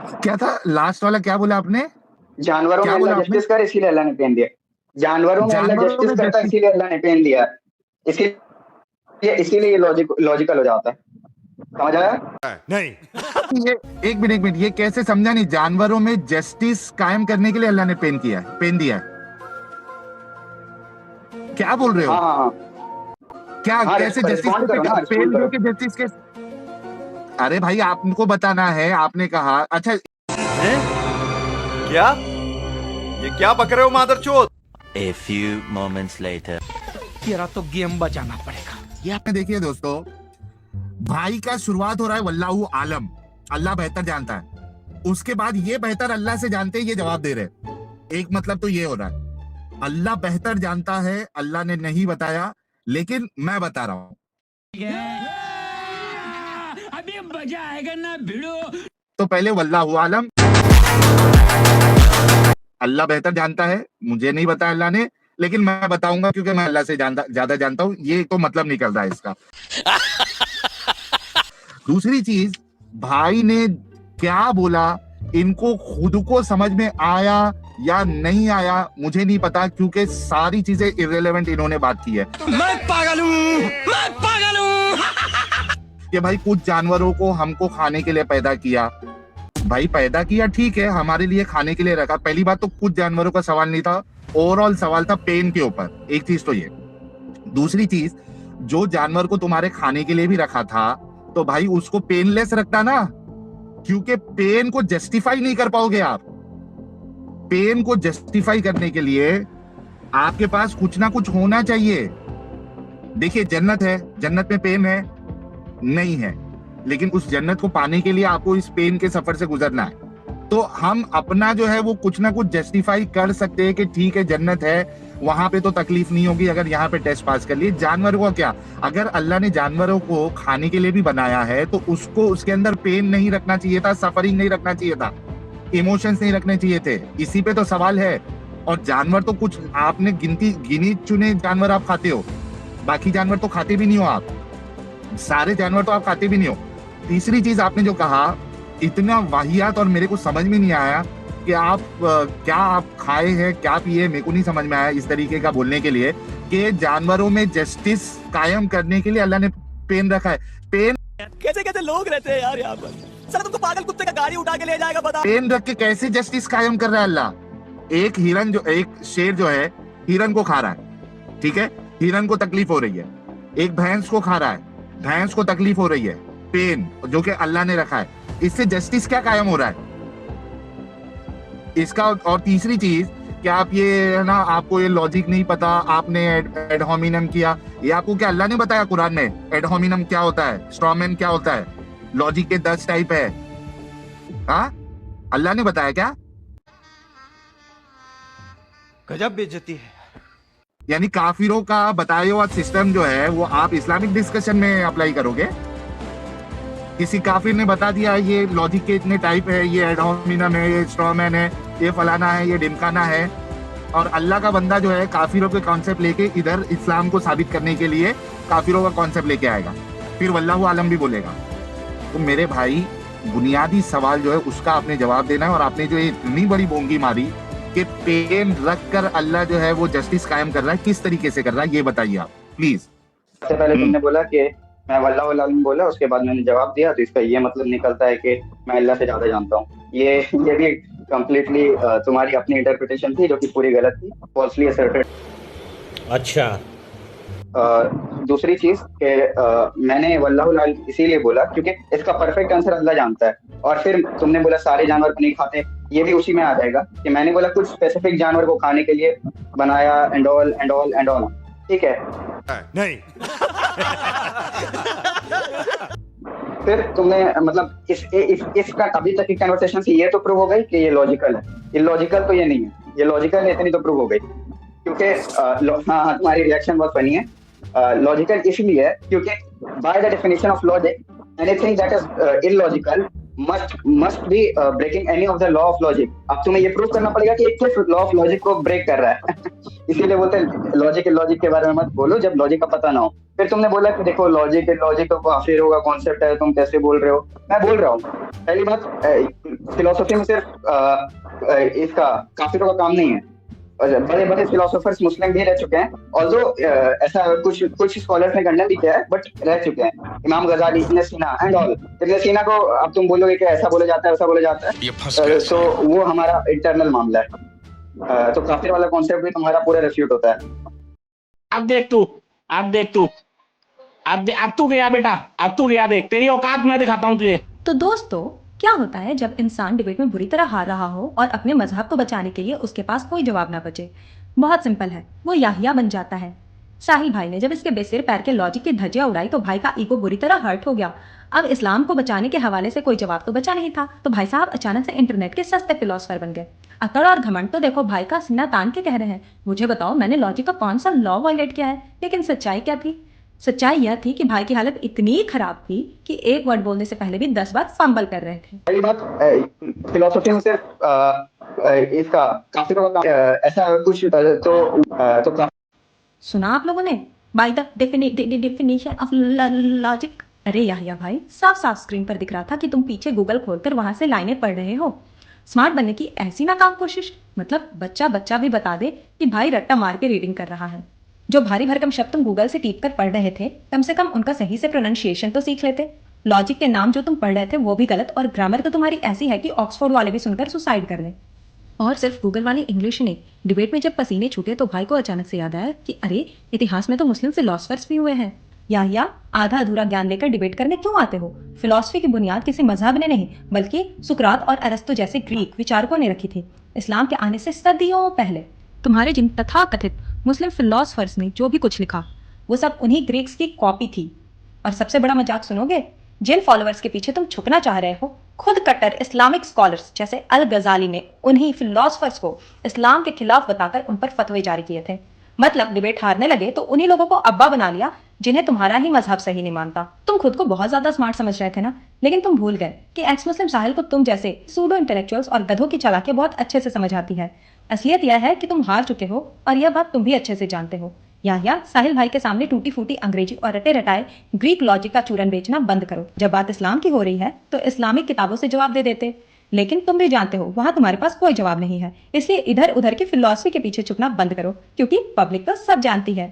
क्या था लास्ट वाला, क्या बोला आपने? जानवरों में क्या बोला अल्लाह आपने? जस्टिस करे इसीलिए अल्लाह ने पेन दिया। जानवरों में अल्लाह जानवरों जस्टिस में करता है जस्टिस। इसीलिए अल्लाह ने पेन दिया। इसीलिए ये लॉजिकल हो जाता है। समझ आया? नहीं। ये एक मिनट, ये कैसे समझा नहीं? जानवरों में जस्टिस कायम करने के लिए अल्लाह ने पेन किया है, पेन दिया है? क्या बोल रहे हो? हाँ हाँ हाँ क्या हाँ, कैसे जस्टिस रिस्पॉन्ड करो ना, पेन रिस्पॉन्ड दे करो। के जस्टिस के? अरे भाई आपको बताना है, आपने कहा। अच्छा हैं? क्या? ये क्या बक रहे हो मादरचोद? A few moments later. तेरा तो गेम बचाना पड़ेगा। ये आपने देखिए दोस्तों, भाई का शुरुआत हो रहा है वल्लाहु आलम, अल्लाह बेहतर जानता है। उसके बाद ये बेहतर अल्लाह से जानते हैं, ये जवाब दे रहे हैं। एक मतलब तो ये हो रहा है, अल्लाह बेहतर जानता है, अल्लाह ने नहीं बताया, लेकिन मैं बता रहा हूं। अभी मजा आएगा ना भिड़ो। तो पहले वल्लाहु आलम, अल्लाह बेहतर जानता है, मुझे नहीं बताया अल्लाह ने, लेकिन मैं बताऊंगा क्योंकि मैं अल्लाह से ज्यादा जानता हूं। ये तो मतलब निकल रहा है इसका। दूसरी चीज, भाई ने क्या बोला, इनको खुद को समझ में आया या नहीं आया मुझे नहीं पता, क्योंकि सारी चीजें इररिलेवेंट इन्होंने बात की है। मैं पागल हूँ। कि भाई कुछ जानवरों को हमको खाने के लिए पैदा किया। भाई पैदा किया ठीक है, हमारे लिए खाने के लिए रखा। पहली बात तो कुछ जानवरों का सवाल नहीं था, ओवरऑल सवाल था पेन के ऊपर। एक चीज तो ये। दूसरी चीज, जो जानवर को तुम्हारे खाने के लिए भी रखा था, तो भाई उसको पेनलेस रखता ना, क्योंकि पेन को जस्टिफाई नहीं कर पाओगे आप। पेन को जस्टिफाई करने के लिए आपके पास कुछ ना कुछ होना चाहिए। देखिए जन्नत है, जन्नत में पेन है? नहीं है, लेकिन उस जन्नत को पाने के लिए आपको इस पेन के सफर से गुजरना है। तो हम अपना जो है वो कुछ ना कुछ जस्टिफाई कर सकते हैं कि ठीक है जन्नत है, वहां पे तो तकलीफ नहीं होगी अगर यहाँ पे टेस्ट पास कर लिए। जानवर को क्या, अगर अल्लाह ने जानवरों को खाने के लिए भी बनाया है तो उसको उसके अंदर पेन नहीं रखना चाहिए था, सफरिंग नहीं रखना चाहिए था, इमोशंस नहीं रखने चाहिए थे। इसी पे तो सवाल है। और जानवर तो कुछ आपने गिनी चुने जानवर आप खाते हो, बाकी जानवर तो खाते भी नहीं हो आप, सारे जानवर तो आप खाते भी नहीं हो। तीसरी चीज आपने जो कहा, इतना वाहियात और मेरे को समझ में नहीं आया कि आप क्या आप खाए हैं, क्या पिए, मेरे को नहीं समझ में आया इस तरीके का बोलने के लिए कि जानवरों में जस्टिस कायम करने के लिए अल्लाह ने पेन रखा है। पेन कैसे कैसे लोग रहते हैं यार यहाँ पर। सर तुमको पागल कुत्ते का गाड़ी उठा के ले जाएगा, बता। पेन रख के कैसे जस्टिस कायम कर रहा है अल्लाह? एक शेर जो है हिरन को खा रहा है, ठीक है, हिरन को तकलीफ हो रही है। एक भैंस को खा रहा है, भैंस को तकलीफ हो रही है, पेन जो कि अल्लाह ने रखा है। इससे जस्टिस क्या कायम हो रहा है इसका? और तीसरी चीज कि आप ये है ना, आपको ये लॉजिक नहीं पता, आपने एड होमिनम किया। ये आपको क्या अल्लाह ने बताया कुरान में? एड होमिनम क्या होता है, स्ट्रॉमैन क्या होता है, लॉजिक के 10 टाइप है? हाँ, अल्लाह ने बताया क्या? गजब बेइज्जती है। यानी काफिरों का बताया हुआ सिस्टम जो है वो आप इस्लामिक डिस्कशन में अप्लाई करोगे? किसी काफिर ने बता दिया ये लॉजिक के इतने टाइप है, ये एड होमिनम है, ये स्ट्रॉमैन है, ये फलाना है, ये ढिमकाना है, और अल्लाह का बंदा जो है काफिरों के कॉन्सेप्ट लेके इधर इस्लाम को साबित करने के लिए काफिरों का कॉन्सेप्ट लेके आएगा, फिर वल्लाहु आलम भी बोलेगा। तो मेरे भाई, बुनियादी सवाल जो है उसका आपने जवाब देना है। और आपने जो इतनी बड़ी बोंगी मारी कि पेन रख कर अल्लाह जो है वो जस्टिस कायम कर रहा है, किस तरीके से कर रहा है ये बताइए आप प्लीज। सबसे पहले तुमने बोला कि मैं वल्लाहु आलम बोला, उसके बाद मैंने जवाब दिया, तो इसका ये मतलब निकलता है कि मैं अल्लाह से ज्यादा जानता हूँ। ये भी कंप्लीटली तुम्हारी अपनी इंटरप्रिटेशन थी जो कि पूरी गलत थी, फॉल्सली असर्टेड। अच्छा। दूसरी चीज कि मैंने वल्लाहु आलम इसीलिए बोला क्योंकि इसका परफेक्ट आंसर अल्लाह जानता है। और फिर तुमने बोला सारे जानवर नहीं खाते, ये भी उसी में आ जाएगा कि मैंने बोला कुछ स्पेसिफिक जानवर को खाने के लिए बनाया, एंड ऑल, ठीक है? नहीं। फिर तुमने मतलब इसका अभी तक की कन्वर्सेशन से ये तो प्रूव हो गई कि ये लॉजिकल है। इलॉजिकल तो ये नहीं है, ये लॉजिकल है, इतनी तो प्रूव हो गई। क्योंकि हाँ, तुम्हारी रिएक्शन बहुत फनी है। लॉजिकल इसलिए है क्योंकि by the definition of logic anything that is illogical must be breaking any of the law of logic। अब तुम्हें ये प्रूव करना पड़ेगा कि एक लॉ ऑफ लॉजिक को ब्रेक कर रहा है। इसीलिए बोलते हैं लॉजिक के बारे में मत बोलो जब लॉजिक का पता ना हो। फिर तुमने बोला कि देखो लॉजिक लॉजिक तो काफिर होगा कॉन्सेप्ट है, तुम कैसे बोल रहे हो। मैं बोल रहा हूँ पहली बात, फिलोसफी में सिर्फ इसका काफिरों का काम नहीं है, बड़े बड़े फिलोसोफर्स मुस्लिम भी रह चुके हैं, ऑल्दो ऐसा कुछ कुछ स्कॉलर्स ने खंडन भी किया है, बट रह चुके हैं। इमाम गजाली, इब्न सीना एंड ऑल। इब्न सीना को अब तुम बोलोगे कि ऐसा बोला जाता है वैसा बोला जाता है, तो वो हमारा इंटरनल मामला है। तो काफिर वाला कॉन्सेप्ट भी तुम्हारा पूरा रिफ्यूट होता है। अब देख तू, अब देख तू, अब तू गया बेटा, अब तू गया, देख तेरी औकात मैं दिखाता हूँ तुझे। तो दोस्तों, क्या होता है जब इंसान डिबेट में बुरी तरह हार रहा हो और अपने मजहब को बचाने के लिए उसके पास कोई जवाब ना बचे? बहुत सिंपल है, वो याहिया बन जाता है। साहिल भाई ने जब इसके बेसिर पैर के लॉजिक की धज्जियां उड़ाई तो भाई का ईगो बुरी तरह हर्ट हो गया। अब इस्लाम को बचाने के हवाले से कोई जवाब तो बचा नहीं था, तो भाई साहब अचानक से इंटरनेट के सस्ते फिलोसफर बन गए। अकड़ और घमंड तो देखो भाई का सीना तान के कह रहे हैं, मुझे बताओ मैंने लॉजिक का कौन सा लॉ वायलेट किया है? लेकिन सच्चाई क्या थी? सच्चाई यह थी कि भाई की हालत इतनी खराब थी कि एक वर्ड बोलने से पहले भी 10 बार फंबल कर रहे थे। पहली बात, फिलोसफी में सिर्फ इसका काफिरों का ऐसा कुछ तो सुना आप लोगों ने by the definition of logic? अरे याहिया भाई, साफ साफ स्क्रीन पर दिख रहा था कि तुम पीछे गूगल खोलकर वहां से लाइनें पढ़ रहे हो। स्मार्ट बनने की ऐसी नाकाम कोशिश, मतलब बच्चा बच्चा भी बता दे कि भाई रट्टा मार के रीडिंग कर रहा है। जो भारी भरकम शब्द तुम गूगल से टीप कर पढ़ रहे थे, कम से कम उनका सही से प्रोनाउंसिएशन तो सीख लेते। लॉजिक के नाम जो तुम पढ़ रहे थे वो भी गलत, और ग्रामर तो तुम्हारी ऐसी है कि ऑक्सफोर्ड वाले भी सुनकर सुसाइड कर लें। और सिर्फ गूगल वाली इंग्लिश नहीं, डिबेट में जब पसीने छूटे तो भाई को अचानक से याद आया कि अरे इतिहास में तो मुस्लिम फिलोसफर्स भी हुए हैं। या आधा अधूरा ज्ञान लेकर डिबेट करने क्यों आते हो? फिलॉसफी की बुनियाद किसी मजहब ने नहीं बल्कि सुकरात और अरस्तु जैसे ग्रीक विचारकों ने रखी थी, इस्लाम के आने से सदियों पहले। तुम्हारे जिन तथाकथित मुस्लिम फिलोसफर्स ने जो भी कुछ लिखा वो सब उन्हीं ग्रीक्स की कॉपी थी। और सबसे बड़ा मजाक सुनोगे, जिन फॉलोअर्स के पीछे तुम छुपना चाह रहे हो, खुद कट्टर इस्लामिक स्कॉलर्स जैसे अल गजाली ने उन्हीं फिलोसफर्स को इस्लाम के खिलाफ बताकर उन पर फतवे जारी किए थे। मतलब डिबेट हारने लगे तो उन्हीं लोगों को अब्बा बना लिया जिन्हें तुम्हारा ही मजहब सही नहीं मानता। तुम खुद को बहुत ज्यादा स्मार्ट समझ रहे थे ना, लेकिन तुम भूल गए कि एक्स मुस्लिम साहिल को तुम जैसे सूडो इंटेलेक्चुअल्स और गधों की चालाकियां बहुत अच्छे से समझ आती है। असलियत यह है कि तुम हार चुके हो और यह बात तुम भी अच्छे से जानते हो। या साहिल भाई के सामने टूटी फूटी अंग्रेजी और रटे रटाए ग्रीक लॉजिक का चूरन बेचना बंद करो। जब बात इस्लाम की हो रही है तो इस्लामिक किताबों से जवाब दे देते, लेकिन तुम भी जानते हो वहां तुम्हारे पास कोई जवाब नहीं है, इसलिए इधर उधर की फिलॉसफी के पीछे छुपना बंद करो, क्योंकि पब्लिक तो सब जानती है।